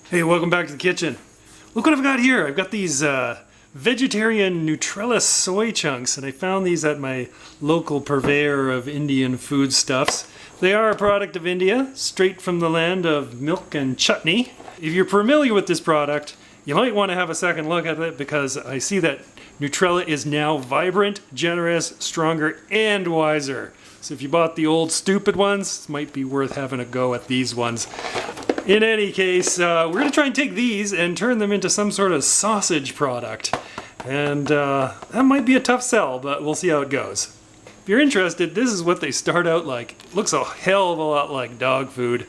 Hey, welcome back to the kitchen. Look what I've got here. I've got these vegetarian Nutrela soy chunks, and I found these at my local purveyor of Indian foodstuffs. They are a product of India, straight from the land of milk and chutney. If you're familiar with this product, you might want to have a second look at it because I see that Nutrela is now vibrant, generous, stronger, and wiser. So if you bought the old stupid ones, it might be worth having a go at these ones. In any case, we're going to try and take these and turn them into some sort of sausage product. And that might be a tough sell, but we'll see how it goes. If you're interested, this is what they start out like. Looks a hell of a lot like dog food.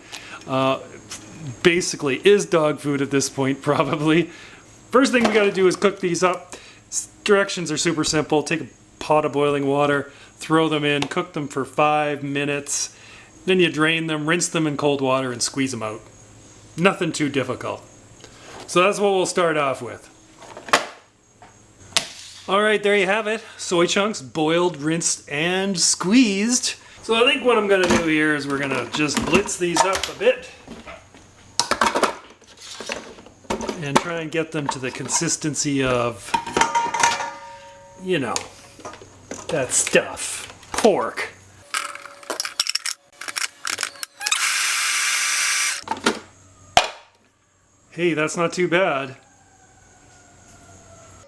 Basically is dog food at this point, probably. First thing we got to do is cook these up. Directions are super simple. Take a pot of boiling water, throw them in, cook them for 5 minutes. Then you drain them, rinse them in cold water, and squeeze them out. Nothing too difficult. So that's what we'll start off with. Alright, there you have it. Soy chunks, boiled, rinsed, and squeezed. So I think what I'm going to do here is we're going to just blitz these up a bit. And try and get them to the consistency of, you know, that stuff. Pork. Hey, that's not too bad.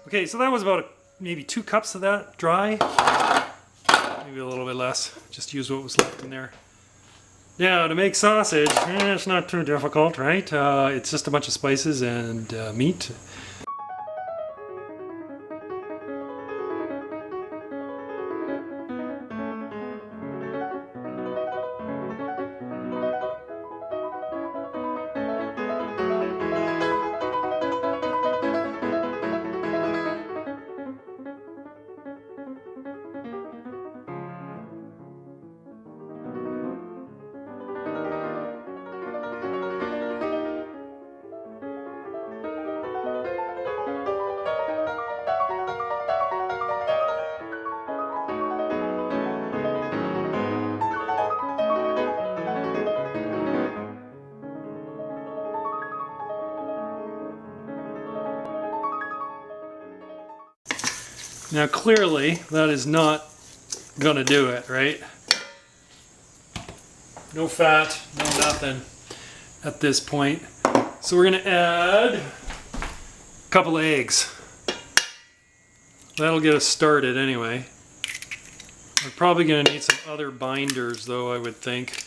Okay, so that was about maybe 2 cups of that dry. Maybe a little bit less. Just use what was left in there. Now, to make sausage, it's not too difficult, right? It's just a bunch of spices and meat. Now clearly that is not gonna do it, right? No fat, no nothing at this point. So we're gonna add a couple of eggs. That'll get us started anyway. We're probably gonna need some other binders though, I would think.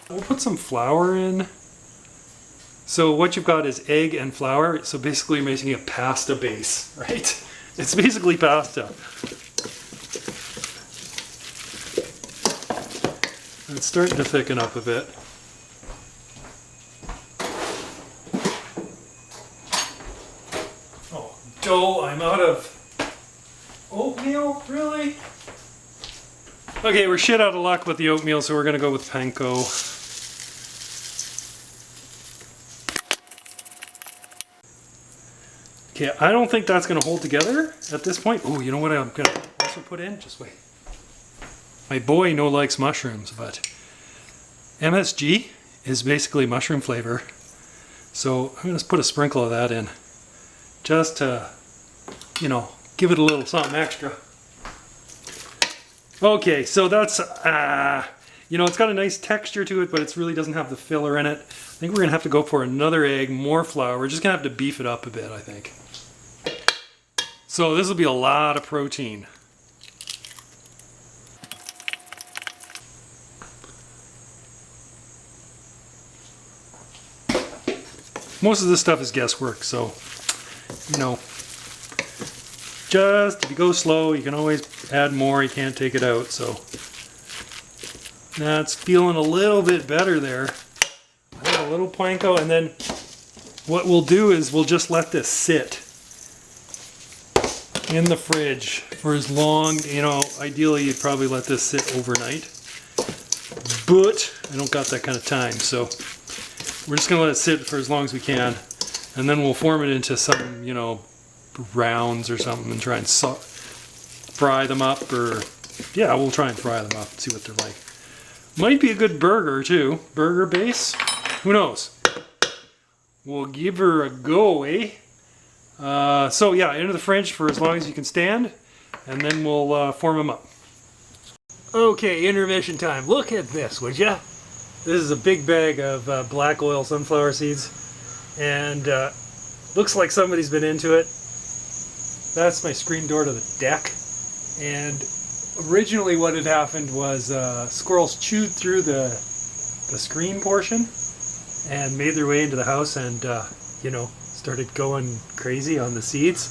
We'll put some flour in. So what you've got is egg and flour, so basically you're making a pasta base, right? It's basically pasta. And it's starting to thicken up a bit. Oh, dough, I'm out of oatmeal, really? Okay, we're shit out of luck with the oatmeal, so we're gonna go with panko. Okay, I don't think that's going to hold together at this point. Oh, you know what I'm going to also put in? Just wait. My boy no likes mushrooms, but MSG is basically mushroom flavor. So I'm going to put a sprinkle of that in. Just to, you know, give it a little something extra. Okay, so that's, you know, it's got a nice texture to it, but it really doesn't have the filler in it. I think we're going to have to go for another egg, more flour. We're just going to have to beef it up a bit, I think. So this will be a lot of protein. Most of this stuff is guesswork, so, you know, just if you go slow, you can always add more, you can't take it out, so. That's feeling a little bit better there. A little panko, and then what we'll do is we'll just let this sit in the fridge for as long, you know, ideally you'd probably let this sit overnight, but I don't got that kind of time, so we're just gonna let it sit for as long as we can, and then we'll form it into some, you know, rounds or something and try and fry them up, or yeah, we'll try and fry them up and see what they're like. Might be a good burger too. Burger base. Who knows? We'll give her a go, eh? So yeah, into the fridge for as long as you can stand, and then we'll form them up. Okay, intermission time. Look at this, would ya? This is a big bag of black oil sunflower seeds, and looks like somebody's been into it. That's my screen door to the deck, and originally what had happened was squirrels chewed through the screen portion and made their way into the house, and you know, started going crazy on the seeds.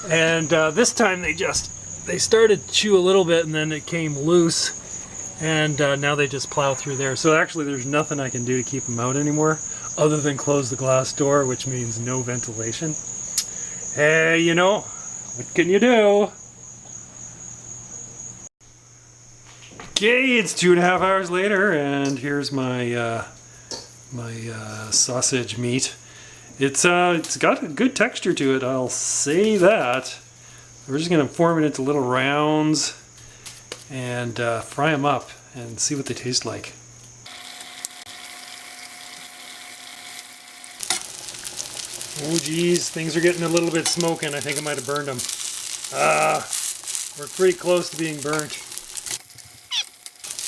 And this time they started to chew a little bit, and then it came loose, and now they just plow through there. So actually there's nothing I can do to keep them out anymore other than close the glass door, which means no ventilation. Hey, you know, what can you do? Okay, it's 2.5 hours later, and here's my sausage meat. It's got a good texture to it, I'll say that. We're just gonna form it into little rounds and fry them up and see what they taste like. Oh geez, things are getting a little bit smoking. I think I might have burned them. We're pretty close to being burnt.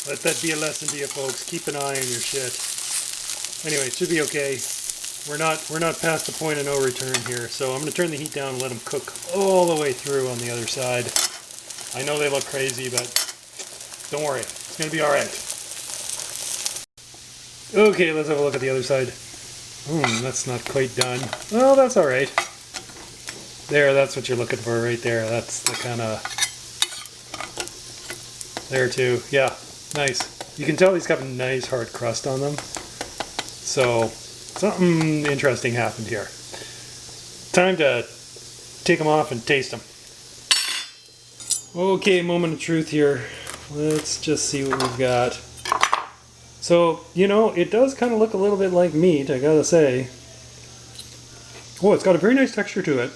Let that be a lesson to you folks. Keep an eye on your shit. Anyway, it should be okay. We're not past the point of no return here, so I'm going to turn the heat down and let them cook all the way through on the other side. I know they look crazy, but don't worry. It's going to be alright. Okay, let's have a look at the other side. That's not quite done. Well, that's alright. There, that's what you're looking for right there. That's the kind of... There too. Yeah, nice. You can tell these got a nice hard crust on them. So... something interesting happened here. Time to take them off and taste them. Okay, moment of truth here. Let's just see what we've got. So, you know, it does kind of look a little bit like meat, I gotta say. Oh, it's got a very nice texture to it.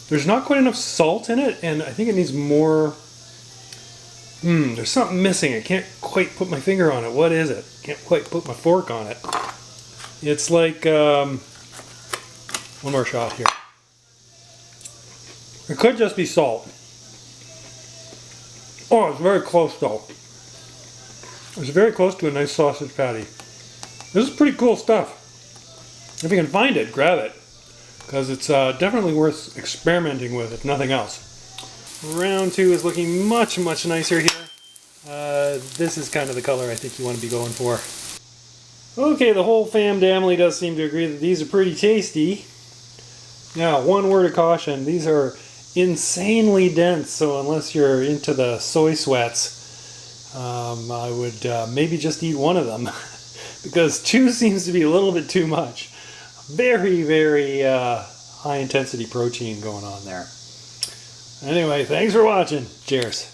There's not quite enough salt in it, and I think it needs more... there's something missing. I can't quite put my finger on it. What is it? Can't quite put my fork on it. It's like, one more shot here. It could just be salt. Oh, it's very close though. It's very close to a nice sausage patty. This is pretty cool stuff. If you can find it, grab it. Because it's definitely worth experimenting with, if nothing else. Round 2 is looking much, much nicer here. This is kind of the color I think you want to be going for. Okay, the whole family does seem to agree that these are pretty tasty. Now, one word of caution, these are insanely dense, so unless you're into the soy sweats, I would maybe just eat one of them, because 2 seems to be a little bit too much. Very, very high intensity protein going on there. Anyway, thanks for watching. Cheers.